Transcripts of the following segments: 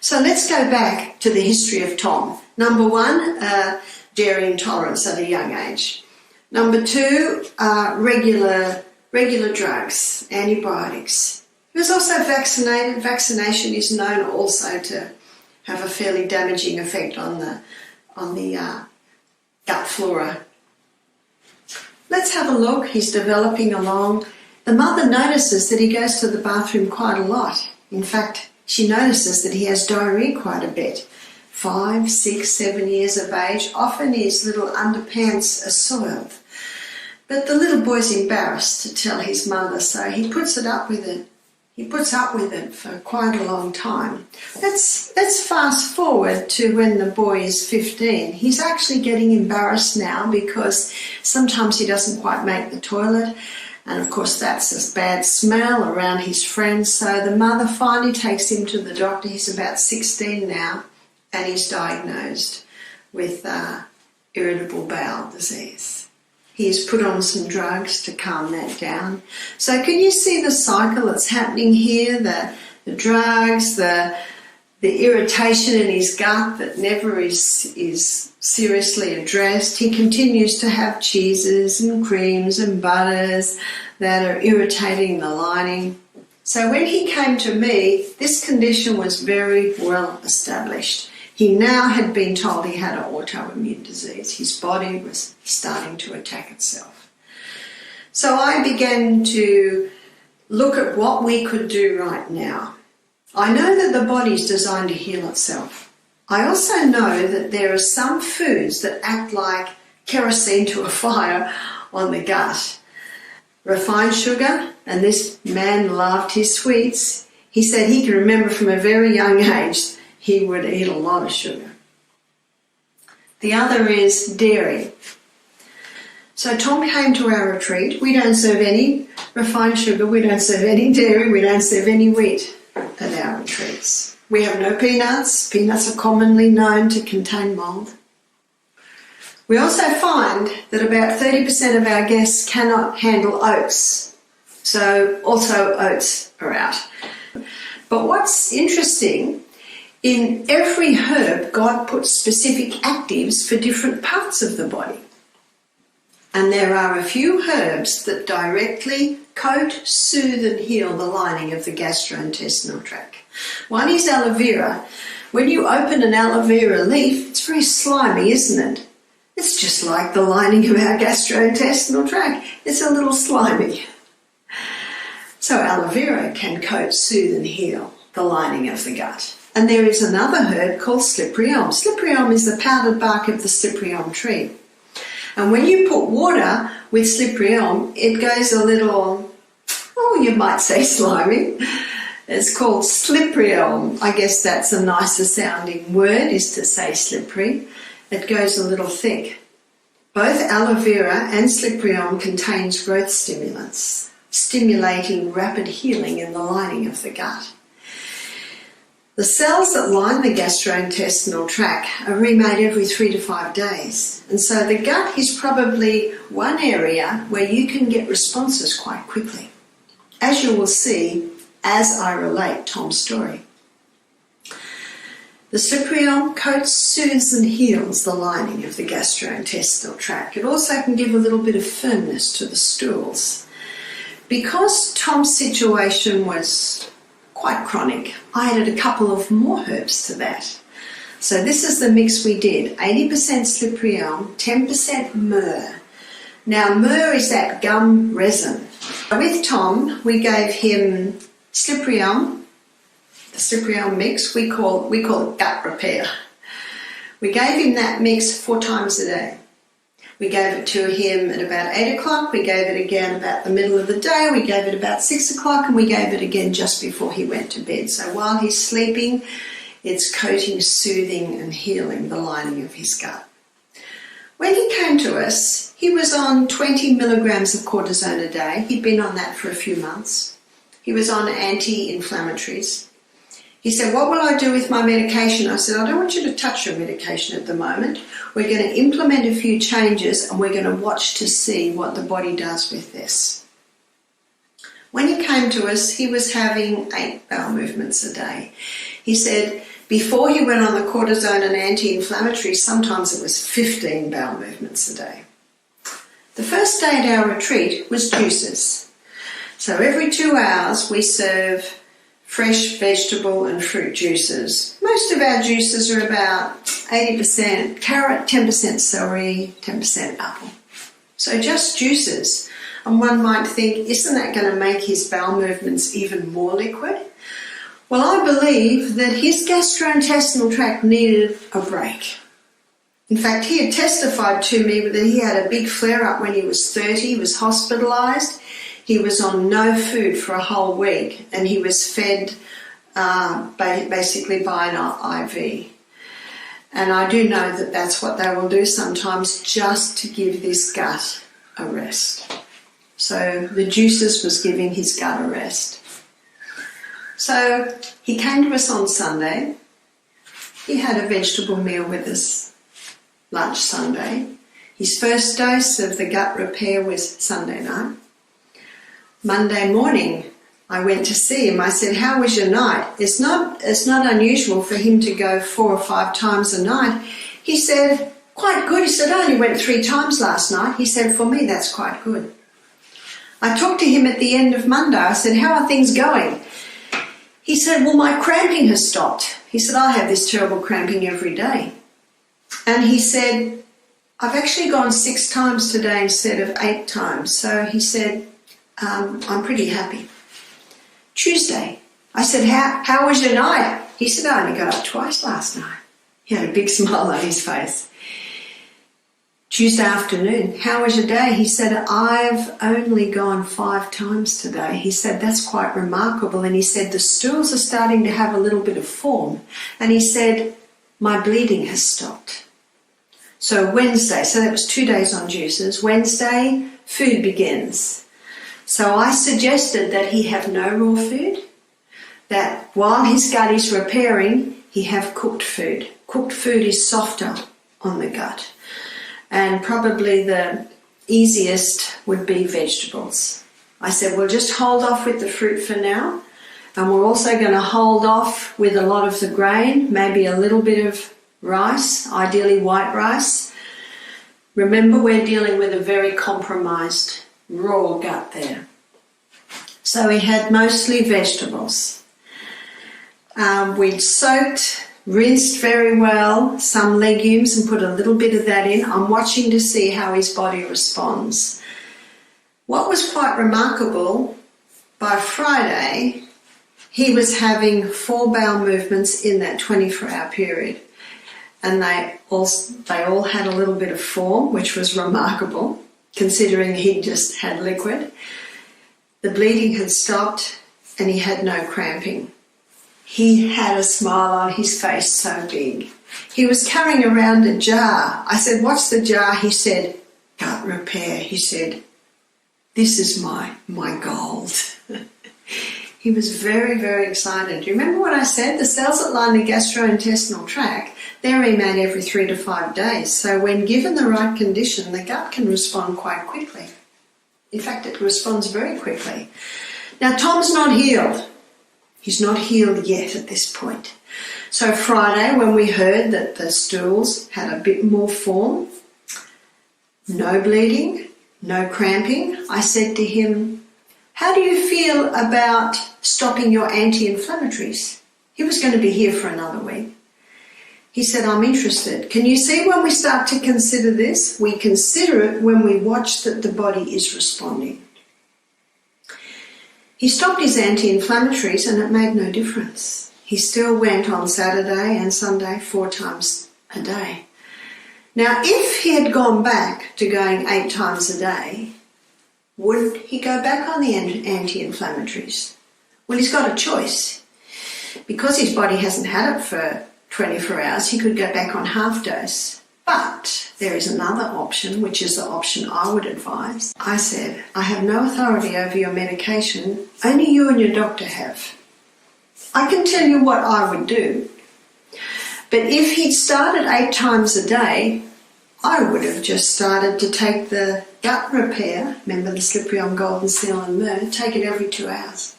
So let's go back to the history of Tom. Number one, dairy intolerance at a young age. Number two, regular drugs, antibiotics. He was also vaccinated. Vaccination is known also to have a fairly damaging effect on the gut flora. Let's have a look. He's developing along. The mother notices that he goes to the bathroom quite a lot. In fact, she notices that he has diarrhea quite a bit. 5, 6, 7 years of age. Often his little underpants are soiled. But the little boy's embarrassed to tell his mother, so he puts up with it for quite a long time. Let's fast forward to when the boy is 15. He's actually getting embarrassed now because sometimes he doesn't quite make the toilet. And of course that's a bad smell around his friends. So the mother finally takes him to the doctor. He's about 16 now and he's diagnosed with irritable bowel disease. He's put on some drugs to calm that down. So can you see the cycle that's happening here? The drugs, the irritation in his gut that never is seriously addressed. He continues to have cheeses and creams and butters that are irritating the lining. So when he came to me, this condition was very well established. He now had been told he had an autoimmune disease. His body was starting to attack itself. So I began to look at what we could do right now. I know that the body is designed to heal itself. I also know that there are some foods that act like kerosene to a fire on the gut. Refined sugar, and this man loved his sweets. He said he can remember from a very young age he would eat a lot of sugar. The other is dairy. So Tom came to our retreat. We don't serve any refined sugar, we don't serve any dairy, we don't serve any wheat at our retreats. We have no peanuts. Peanuts are commonly known to contain mold. We also find that about 30% of our guests cannot handle oats. So also oats are out. But what's interesting, in every herb, God puts specific actives for different parts of the body. And there are a few herbs that directly coat, soothe and heal the lining of the gastrointestinal tract. One is aloe vera. When you open an aloe vera leaf, it's very slimy, isn't it? It's just like the lining of our gastrointestinal tract. It's a little slimy. So aloe vera can coat, soothe and heal the lining of the gut. And there is another herb called slippery elm. Slippery elm is the powdered bark of the slippery elm tree. And when you put water with slippery elm, it goes a little, you might say slimy. It's called slippery elm. I guess that's a nicer sounding word, is to say slippery. It goes a little thick. Both aloe vera and slippery elm contains growth stimulants, stimulating rapid healing in the lining of the gut. The cells that line the gastrointestinal tract are remade every 3 to 5 days. And so the gut is probably one area where you can get responses quite quickly, as you will see as I relate Tom's story. The slippery elm coats, soothes and heals the lining of the gastrointestinal tract. It also can give a little bit of firmness to the stools. Because Tom's situation was quite chronic, I added a couple of more herbs to that. So this is the mix we did. 80% slippery elm, 10% myrrh. Now myrrh is that gum resin. With Tom, we gave him slippery elm, the slippery elm mix. We call it gut repair. We gave him that mix 4 times a day. We gave it to him at about 8 o'clock, we gave it again about the middle of the day, we gave it about 6 o'clock, and we gave it again just before he went to bed. So while he's sleeping, it's coating, soothing and healing the lining of his gut. When he came to us, he was on 20 milligrams of cortisone a day. He'd been on that for a few months. He was on anti-inflammatories. He said, what will I do with my medication? I said, I don't want you to touch your medication at the moment. We're going to implement a few changes and we're going to watch to see what the body does with this. When he came to us, he was having 8 bowel movements a day. He said, Before he went on the cortisone and anti-inflammatory, sometimes it was 15 bowel movements a day. The first day at our retreat was juices. So every 2 hours we serve fresh vegetable and fruit juices. Most of our juices are about 80% carrot, 10% celery, 10% apple. So just juices. And one might think, isn't that going to make his bowel movements even more liquid? Well, I believe that his gastrointestinal tract needed a break. In fact, he had testified to me that he had a big flare-up when he was 30. He was hospitalised. He was on no food for a whole week, and he was fed basically by an IV. And I do know that that's what they will do sometimes, just to give this gut a rest. So the juices was giving his gut a rest. So he came to us on Sunday. He had a vegetable meal with us, lunch Sunday. His first dose of the gut repair was Sunday night. Monday morning, I went to see him. I said, "How was your night?" It's not unusual for him to go 4 or 5 times a night. He said, "Quite good." He said, "I only went 3 times last night." He said, "For me, that's quite good." I talked to him at the end of Monday. I said, "How are things going?" He said, "Well, my cramping has stopped." He said, "I have this terrible cramping every day." And he said, "I've actually gone 6 times today instead of 8 times. So he said, I'm pretty happy. Tuesday, I said, how was your night?" He said, "I only got up twice last night." He had a big smile on his face. Tuesday afternoon, "How was your day?" He said, "I've only gone 5 times today." He said, "That's quite remarkable." And he said, "The stools are starting to have a little bit of form." And he said, "My bleeding has stopped." So Wednesday, so that was 2 days on juices. Wednesday, food begins. So I suggested that he have no raw food, that while his gut is repairing, he have cooked food. Cooked food is softer on the gut. And probably the easiest would be vegetables. I said, "We'll just hold off with the fruit for now. And we're also going to hold off with a lot of the grain, maybe a little bit of rice, ideally white rice." Remember, we're dealing with a very compromised raw gut there. So we had mostly vegetables. We'd soaked, rinsed very well, some legumes and put a little bit of that in. I'm watching to see how his body responds. What was quite remarkable, by Friday, he was having 4 bowel movements in that 24-hour period. And they all had a little bit of form, which was remarkable, considering he just had liquid. The bleeding had stopped and he had no cramping. He had a smile on his face so big. He was carrying around a jar. I said, "What's the jar?" He said, "Gut repair." He said, "This is my gold." He was very, very excited. Do you remember what I said? The cells that line the gastrointestinal tract, they're remade every 3 to 5 days. So when given the right condition, the gut can respond quite quickly. In fact, it responds very quickly. Now, Tom's not healed. He's not healed yet at this point. So Friday, when we heard that the stools had a bit more form, no bleeding, no cramping, I said to him, "How do you feel about stopping your anti-inflammatories?" He was going to be here for another week. He said, "I'm interested." Can you see when we start to consider this? We consider it when we watch that the body is responding. He stopped his anti-inflammatories and it made no difference. He still went on Saturday and Sunday 4 times a day. Now, if he had gone back to going 8 times a day, would he go back on the anti-inflammatories? Well, he's got a choice. Because his body hasn't had it for 24 hours, he could go back on half dose. But there is another option, which is the option I would advise. I said, "I have no authority over your medication, only you and your doctor have. I can tell you what I would do. But if he'd started 8 times a day, I would have just started to take the gut repair, remember the slippery on golden seal and myrrh, take it every 2 hours.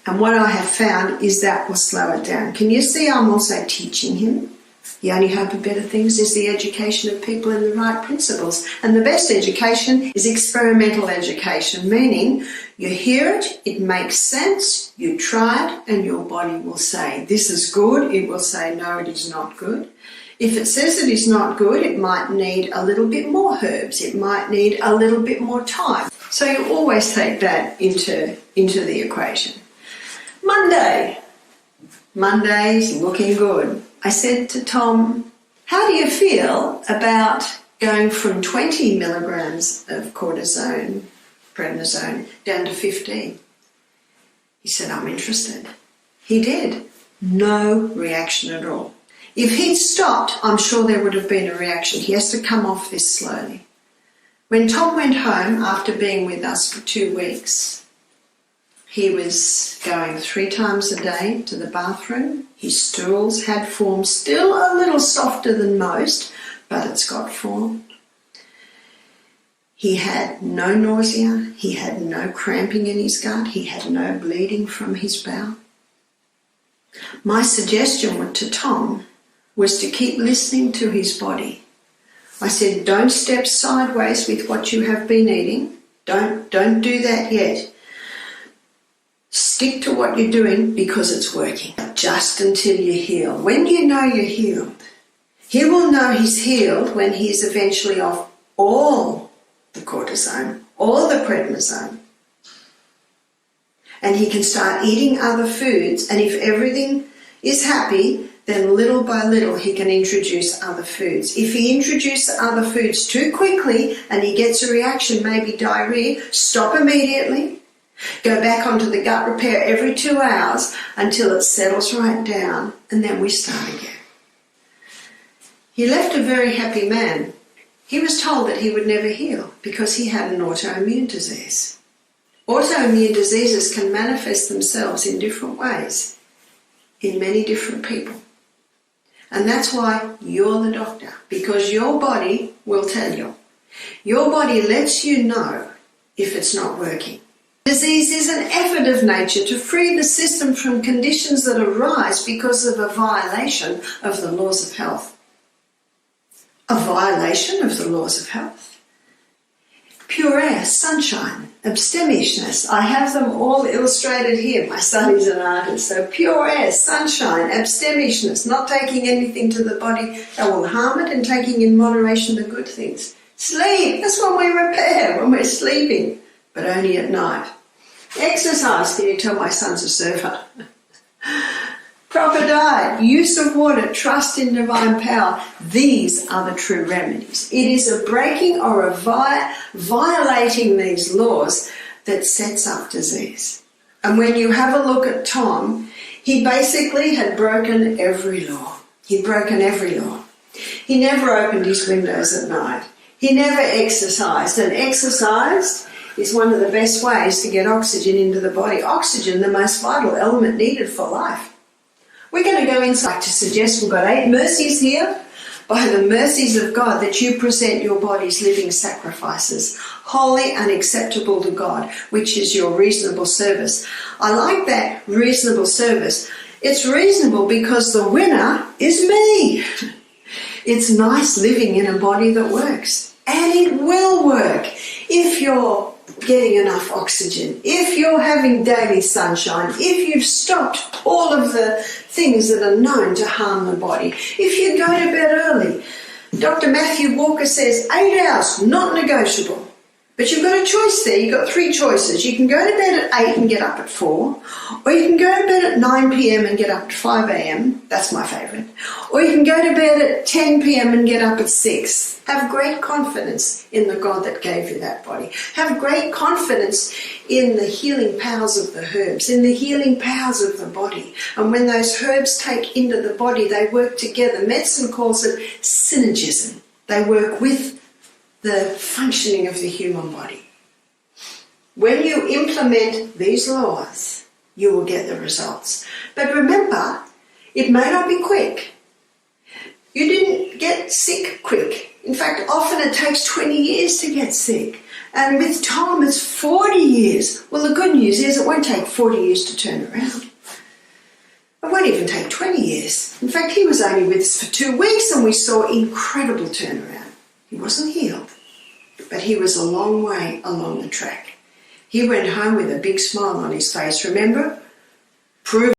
And what I have found is that will slow it down. Can you see I'm also teaching him? The only hope of better things is the education of people in the right principles. And the best education is experimental education, meaning you hear it, it makes sense, you try it, and your body will say, this is good. It will say, no, it is not good. If it says it is not good, it might need a little bit more herbs. It might need a little bit more time. So you always take that into the equation. Monday's looking good. I said to Tom, how do you feel about going from 20 milligrams of cortisone, prednisone, down to 15? He said, I'm interested. He did. No reaction at all. If he'd stopped, I'm sure there would have been a reaction. He has to come off this slowly. When Tom went home after being with us for 2 weeks, he was going 3 times a day to the bathroom. His stools had formed, still a little softer than most, but it's got form. He had no nausea. He had no cramping in his gut. He had no bleeding from his bowel. My suggestion to Tom was to keep listening to his body. I said, don't step sideways with what you have been eating. Don't do that yet. Stick to what you're doing because it's working. Just until you heal. When you know you're healed, he will know he's healed when he's eventually off all the cortisone, all the prednisone. And he can start eating other foods, and if everything is happy, then little by little he can introduce other foods. If he introduces other foods too quickly and he gets a reaction, maybe diarrhea, stop immediately. Go back onto the gut repair every 2 hours until it settles right down, and then we start again. He left a very happy man. He was told that he would never heal because he had an autoimmune disease. Autoimmune diseases can manifest themselves in different ways, in many different people. And that's why you're the doctor, because your body will tell you. Your body lets you know if it's not working. Disease is an effort of nature to free the system from conditions that arise because of a violation of the laws of health. A violation of the laws of health. Pure air, sunshine, abstemishness. I have them all illustrated here. My son is an artist. So pure air, sunshine, abstemishness, not taking anything to the body that will harm it and taking in moderation the good things. Sleep, that's when we repair, when we're sleeping, but only at night. Exercise, can you tell my son's a surfer? Proper diet, use of water, trust in divine power. These are the true remedies. It is a breaking or a violating these laws that sets up disease. And when you have a look at Tom, he basically had broken every law. He'd broken every law. He never opened his windows at night. He never exercised, and exercised is one of the best ways to get oxygen into the body. Oxygen, the most vital element needed for life. We're going to go inside to suggest we've got 8 mercies here. By the mercies of God, that you present your bodies living sacrifices, holy and acceptable to God, which is your reasonable service. I like that, reasonable service. It's reasonable because the winner is me. It's nice living in a body that works. And it will work if you're getting enough oxygen, if you're having daily sunshine, if you've stopped all of the things that are known to harm the body, if you go to bed early. Dr. Matthew Walker says 8 hours, not negotiable. But you've got a choice there. You've got 3 choices. You can go to bed at 8 and get up at 4, or you can go to bed at 9 p.m. and get up at 5 a.m. That's my favourite. Or you can go to bed at 10 p.m. and get up at 6. Have great confidence in the God that gave you that body. Have great confidence in the healing powers of the herbs, in the healing powers of the body. And when those herbs take into the body, they work together. Medicine calls it synergism. They work with the functioning of the human body. When you implement these laws, you will get the results. But remember, it may not be quick. You didn't get sick quick. In fact, often it takes 20 years to get sick. And with Tom, it's 40 years. Well, the good news is it won't take 40 years to turn around. It won't even take 20 years. In fact, he was only with us for 2 weeks and we saw incredible turnaround. He wasn't healed, but he was a long way along the track. He went home with a big smile on his face, remember? Prove